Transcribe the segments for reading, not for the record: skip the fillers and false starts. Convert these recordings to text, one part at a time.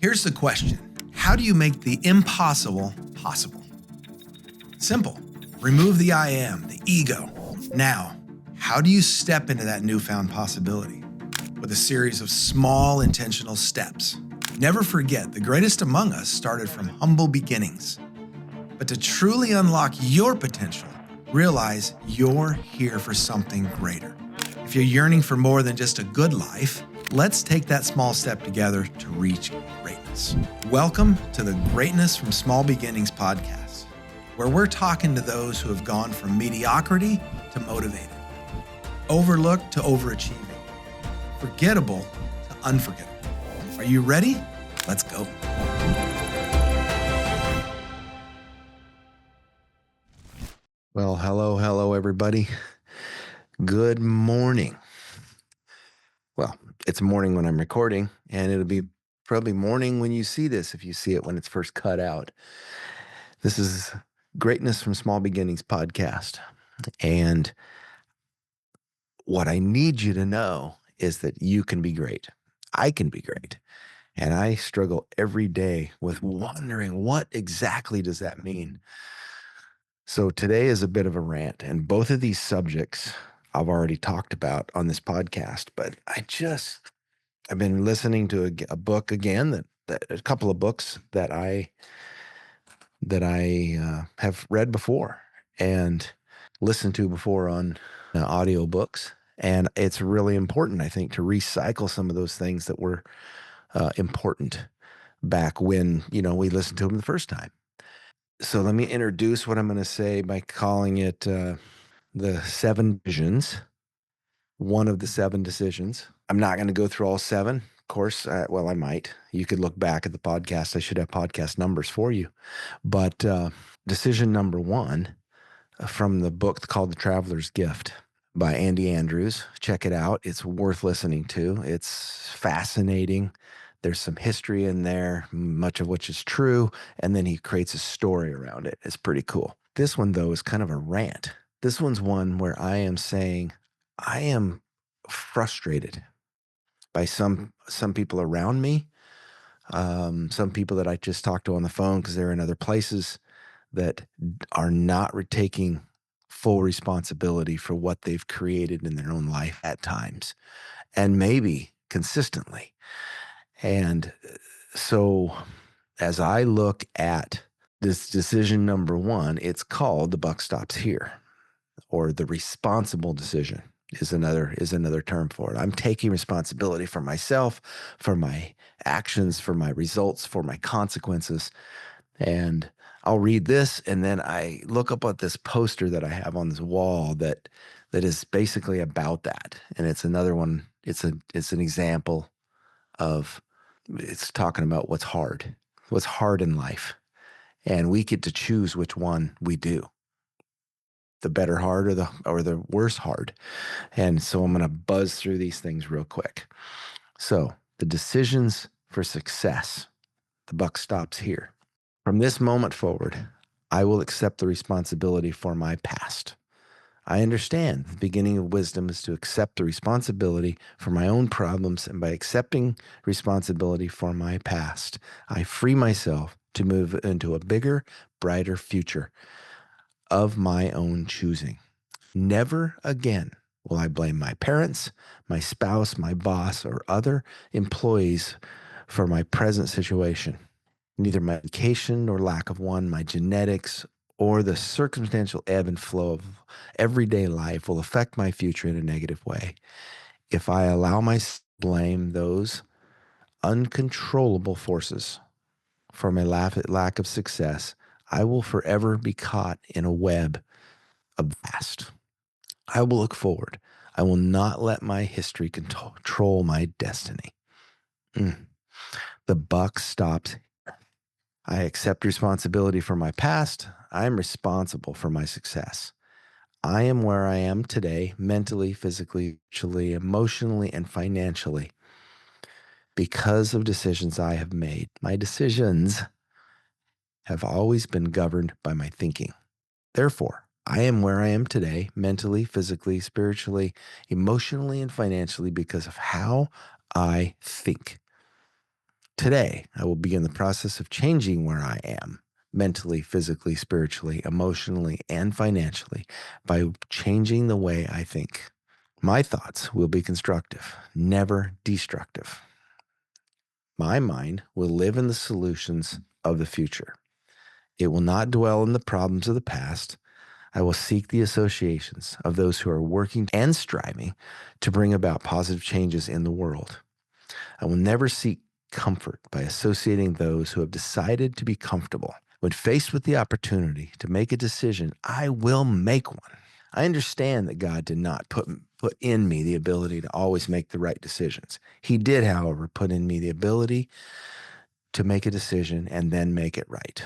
Here's the question. How do you make the impossible possible? Simple. Remove the I am, the ego. Now, how do you step into that newfound possibility? With a series of small intentional steps. Never forget, the greatest among us started from humble beginnings. But to truly unlock your potential, realize you're here for something greater. If you're yearning for more than just a good life, let's take that small step together to reach greatness. Welcome to the Greatness from Small Beginnings podcast, where we're talking to those who have gone from mediocrity to motivated, overlooked to overachieving, forgettable to unforgettable. Are you ready? Let's go. Well, hello, everybody. Good morning. Well, it's morning when I'm recording, and it'll be probably morning when you see this, if you see it when it's first cut out. This is Greatness from Small Beginnings podcast. And what I need you to know is that you can be great. I can be great. And I struggle every day with wondering what exactly does that mean? So today is a bit of a rant, and both of these subjects I've already talked about on this podcast, but I've been listening to a book again, a couple of books that I have read before and listened to before on audio books. And it's really important, I think, to recycle some of those things that were important back when, we listened to them the first time. So let me introduce what I'm going to say by calling it the 7 decisions, one of the 7 decisions. I'm not going to go through all 7. Of course, I might. You could look back at the podcast. I should have podcast numbers for you. But decision number 1 from the book called The Traveler's Gift by Andy Andrews. Check it out. It's worth listening to. It's fascinating. There's some history in there, much of which is true, and then he creates a story around it. It's pretty cool. This one, though, is kind of a rant. This one's one where I am saying I am frustrated by some people around me, some people that I just talked to on the phone because they're in other places that are not taking full responsibility for what they've created in their own life at times, and maybe consistently. And so as I look at this decision number 1, it's called the buck stops here, or the responsible decision is another term for it. I'm taking responsibility for myself, for my actions, for my results, for my consequences. And I'll read this, and then I look up at this poster that I have on this wall that is basically about that. And it's another one. It's an example of, it's talking about what's hard in life. And we get to choose which one we do. The better hard or the worse hard. And so I'm going to buzz through these things real quick. So the decisions for success, the buck stops here. From this moment forward, I will accept the responsibility for my past. I understand the beginning of wisdom is to accept the responsibility for my own problems, and by accepting responsibility for my past, I free myself to move into a bigger, brighter future of my own choosing. Never again will I blame my parents, my spouse, my boss, or other employees for my present situation. Neither my education nor lack of one, my genetics, or the circumstantial ebb and flow of everyday life will affect my future in a negative way. If I allow myself to blame those uncontrollable forces for my lack of success, I will forever be caught in a web of the past. I will look forward. I will not let my history control my destiny. The buck stops here. I accept responsibility for my past. I am responsible for my success. I am where I am today, mentally, physically, spiritually, emotionally, and financially, because of decisions I have made. My decisions have always been governed by my thinking. Therefore, I am where I am today, mentally, physically, spiritually, emotionally, and financially, because of how I think. Today, I will begin the process of changing where I am mentally, physically, spiritually, emotionally, and financially by changing the way I think. My thoughts will be constructive, never destructive. My mind will live in the solutions of the future. It will not dwell in the problems of the past. I will seek the associations of those who are working and striving to bring about positive changes in the world. I will never seek comfort by associating those who have decided to be comfortable. When faced with the opportunity to make a decision, I will make one. I understand that God did not put in me the ability to always make the right decisions. He did, however, put in me the ability to make a decision and then make it right.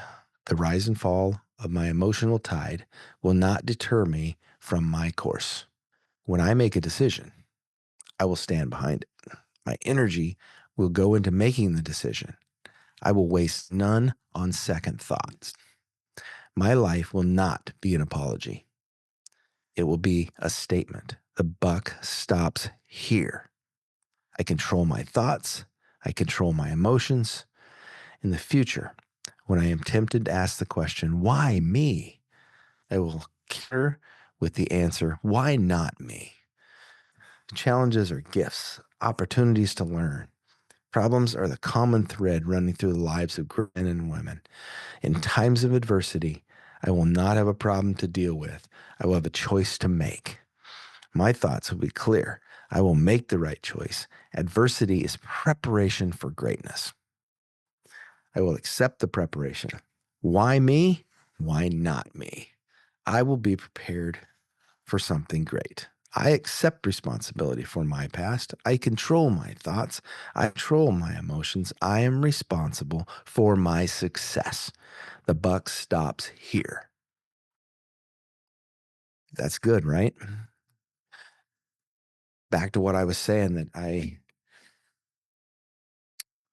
The rise and fall of my emotional tide will not deter me from my course. When I make a decision, I will stand behind it. My energy will go into making the decision. I will waste none on second thoughts. My life will not be an apology. It will be a statement. The buck stops here. I control my thoughts. I control my emotions. In the future, when I am tempted to ask the question, why me? I will counter with the answer, why not me? Challenges are gifts, opportunities to learn. Problems are the common thread running through the lives of men and women. In times of adversity, I will not have a problem to deal with. I will have a choice to make. My thoughts will be clear. I will make the right choice. Adversity is preparation for greatness. I will accept the preparation. Why me? Why not me? I will be prepared for something great. I accept responsibility for my past. I control my thoughts. I control my emotions. I am responsible for my success. The buck stops here. That's good, right? Back to what I was saying, that I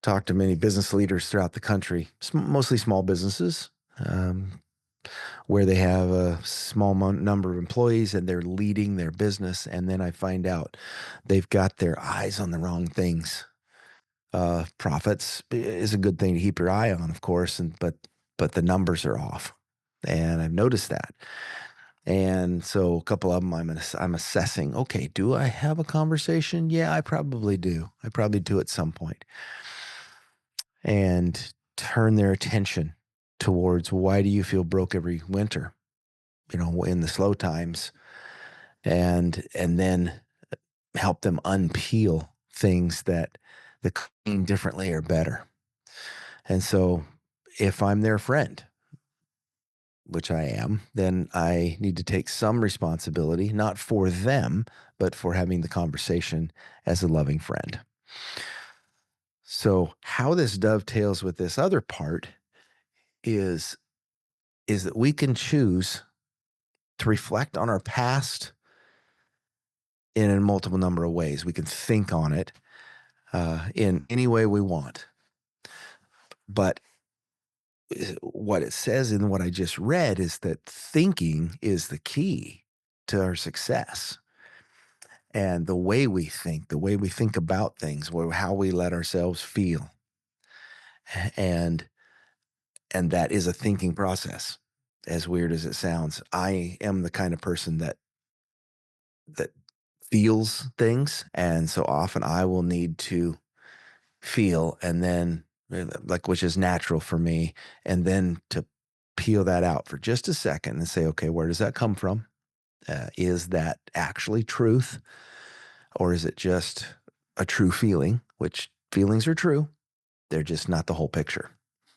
talked to many business leaders throughout the country, mostly small businesses, um, where they have a small number of employees and they're leading their business. And then I find out they've got their eyes on the wrong things. Profits is a good thing to keep your eye on, of course, but the numbers are off, and I've noticed that. And so a couple of them, I'm assessing. Okay, do I have a conversation? Yeah, I probably do. I probably do at some point, and turn their attention towards why do you feel broke every winter? In the slow times, and then help them unpeel things that the clean differently are better. And so if I'm their friend, which I am, then I need to take some responsibility, not for them, but for having the conversation as a loving friend. So how this dovetails with this other part is that we can choose to reflect on our past in a multiple number of ways. We can think on it in any way we want. But what it says in what I just read is that thinking is the key to our success. And the way we think about things, how we let ourselves feel, and that is a thinking process. As weird as it sounds, I am the kind of person that feels things, and so often I will need to feel, and then like, which is natural for me, and then to peel that out for just a second and say, okay, where does that come from? Is that actually truth? Or is it just a true feeling, which feelings are true? They're just not the whole picture.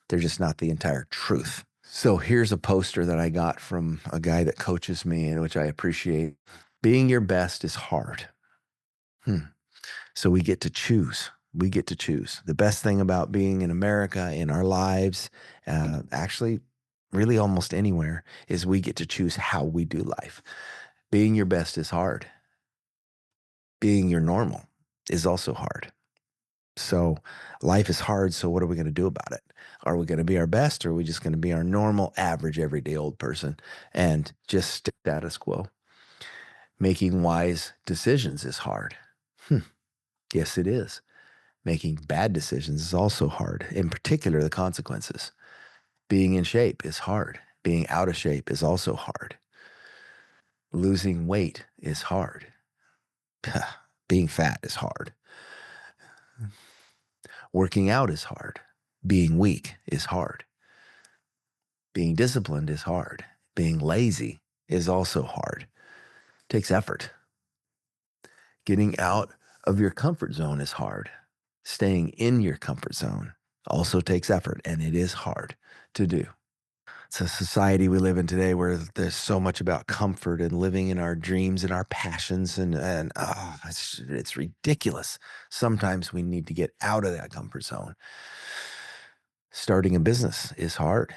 They're just not the entire truth. So here's a poster that I got from a guy that coaches me, and which I appreciate. Being your best is hard. So we get to choose. We get to choose. The best thing about being in America, in our lives, actually, really almost anywhere, is we get to choose how we do life. Being your best is hard. Being your normal is also hard. So life is hard. So what are we going to do about it? Are we going to be our best, or are we just going to be our normal, average, everyday old person and just status quo? Making wise decisions is hard. Yes, it is. Making bad decisions is also hard, in particular, the consequences. Being in shape is hard. Being out of shape is also hard. Losing weight is hard. Being fat is hard. Working out is hard. Being weak is hard. Being disciplined is hard. Being lazy is also hard. Takes effort. Getting out of your comfort zone is hard. Staying in your comfort zone also takes effort, and it is hard to do. It's a society we live in today where there's so much about comfort and living in our dreams and our passions, it's ridiculous. Sometimes we need to get out of that comfort zone. Starting a business is hard.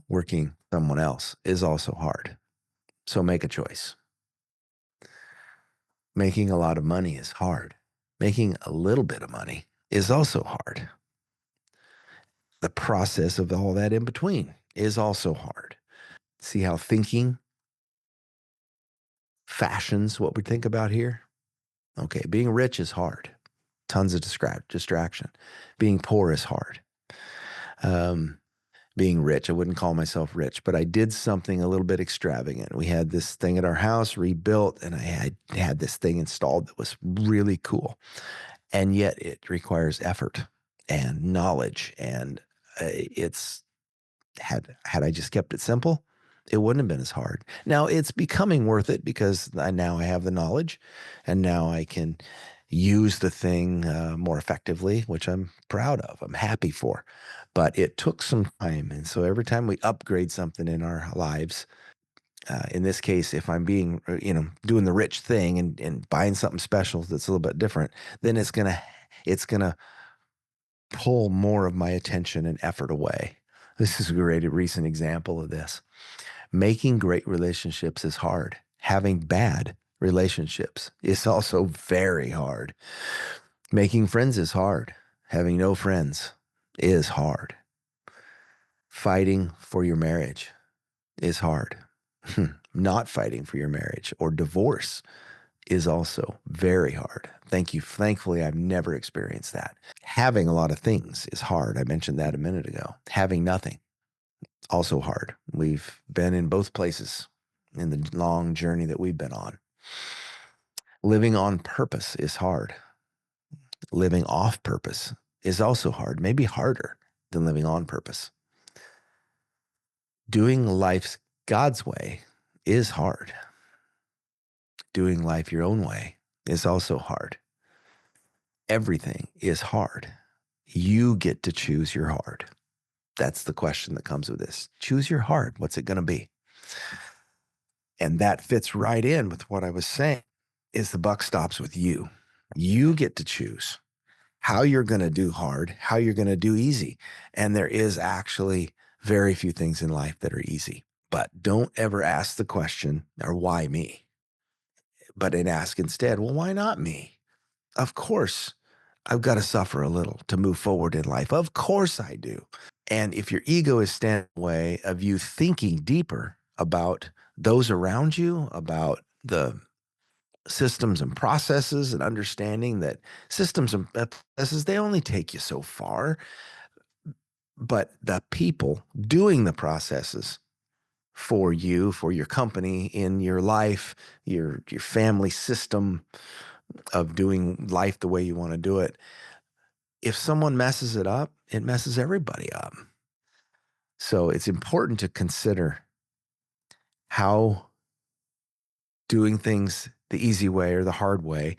Working someone else is also hard. So make a choice. Making a lot of money is hard. Making a little bit of money is also hard. The process of all that in between is also hard. See how thinking fashions what we think about here? Okay, being rich is hard. Tons of distraction. Being poor is hard. Um, Being rich, I wouldn't call myself rich, but I did something a little bit extravagant. We had this thing at our house rebuilt, and I had this thing installed that was really cool. And yet it requires effort and knowledge. And it's had I just kept it simple, it wouldn't have been as hard. Now it's becoming worth it because now I have the knowledge, and now I can use the thing more effectively, which I'm proud of. I'm happy for. But it took some time, and so every time we upgrade something in our lives, in this case, if I'm being, doing the rich thing and buying something special that's a little bit different, then it's gonna pull more of my attention and effort away. This is a great recent example of this. Making great relationships is hard. Having bad relationships is also very hard. Making friends is hard. Having no friends is hard. Fighting for your marriage is hard. Not fighting for your marriage or divorce is also very hard. Thank you. Thankfully, I've never experienced that. Having a lot of things is hard. I mentioned that a minute ago. Having nothing, also hard. We've been in both places in the long journey that we've been on. Living on purpose is hard. Living off purpose is also hard, maybe harder than living on purpose. Doing life God's way is hard. Doing life your own way is also hard. Everything is hard. You get to choose your hard. That's the question that comes with this. Choose your hard. What's it going to be? And that fits right in with what I was saying is the buck stops with you. You get to choose how you're going to do hard, how you're going to do easy. And there is actually very few things in life that are easy. But don't ever ask the question, or why me? But ask instead, well, why not me? Of course, I've got to suffer a little to move forward in life. Of course I do. And if your ego is standing in the way of you thinking deeper about those around you, about the systems and processes, and understanding that systems and processes, they only take you so far. But the people doing the processes for you, for your company, in your life, your family system of doing life the way you want to do it, if someone messes it up, it messes everybody up. So it's important to consider how doing things the easy way or the hard way,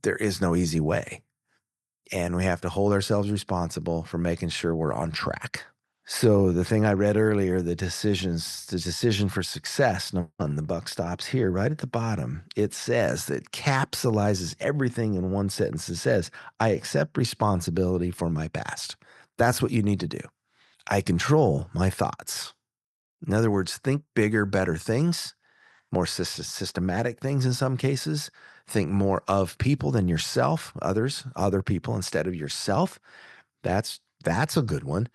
there is no easy way. And we have to hold ourselves responsible for making sure we're on track. So the thing I read earlier, the decision for success, no, the buck stops here, right at the bottom. It says that capsulizes everything in one sentence. It says, I accept responsibility for my past. That's what you need to do. I control my thoughts. In other words, think bigger, better things, more systematic things in some cases. Think more of people than yourself, other people instead of yourself. That's a good one.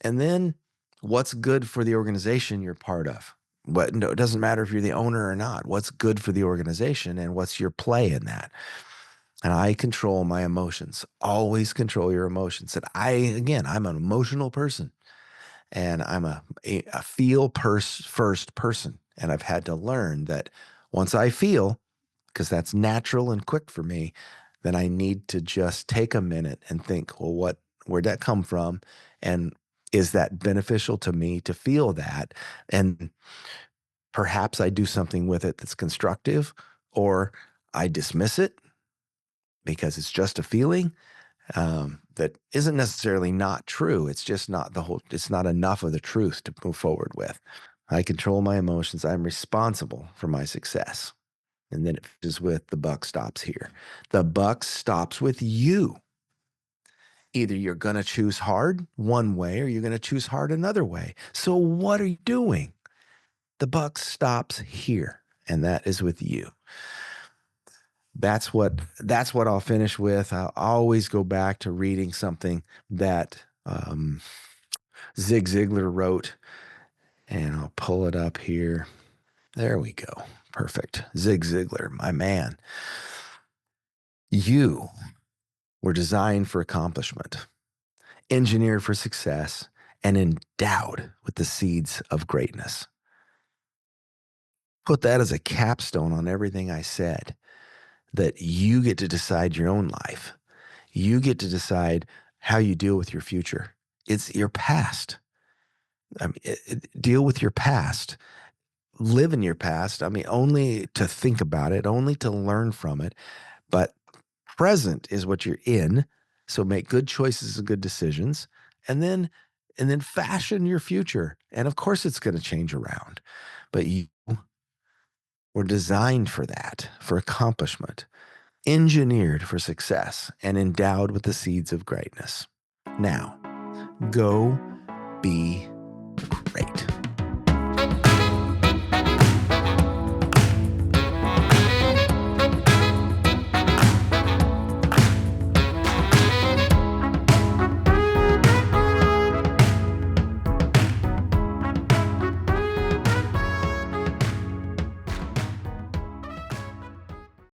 And then what's good for the organization you're part of? No, it doesn't matter if you're the owner or not. What's good for the organization and what's your play in that? and I control my emotions. Always control your emotions. And I'm an emotional person, and I'm a first person. And I've had to learn that once I feel, because that's natural and quick for me, then I need to just take a minute and think, well, where'd that come from? And is that beneficial to me to feel that? And perhaps I do something with it that's constructive, or I dismiss it because it's just a feeling that isn't necessarily not true. It's just not it's not enough of the truth to move forward with. I control my emotions. I'm responsible for my success. And then it finishes with the buck stops here. The buck stops with you. Either you're going to choose hard one way or you're going to choose hard another way. So what are you doing? The buck stops here, and that is with you. That's what I'll finish with. I'll always go back to reading something that Zig Ziglar wrote, and I'll pull it up here. There we go. Perfect. Zig Ziglar, my man. You were designed for accomplishment, engineered for success, and endowed with the seeds of greatness. Put that as a capstone on everything I said, that you get to decide your own life. You get to decide how you deal with your future. It's your past. I mean, deal with your past. Live in your past. I mean, only to think about it, only to learn from it. But present is what you're in. So make good choices and good decisions, and then fashion your future. And of course, it's going to change around, but you were designed for that, for accomplishment, engineered for success, and endowed with the seeds of greatness. Now, go be great.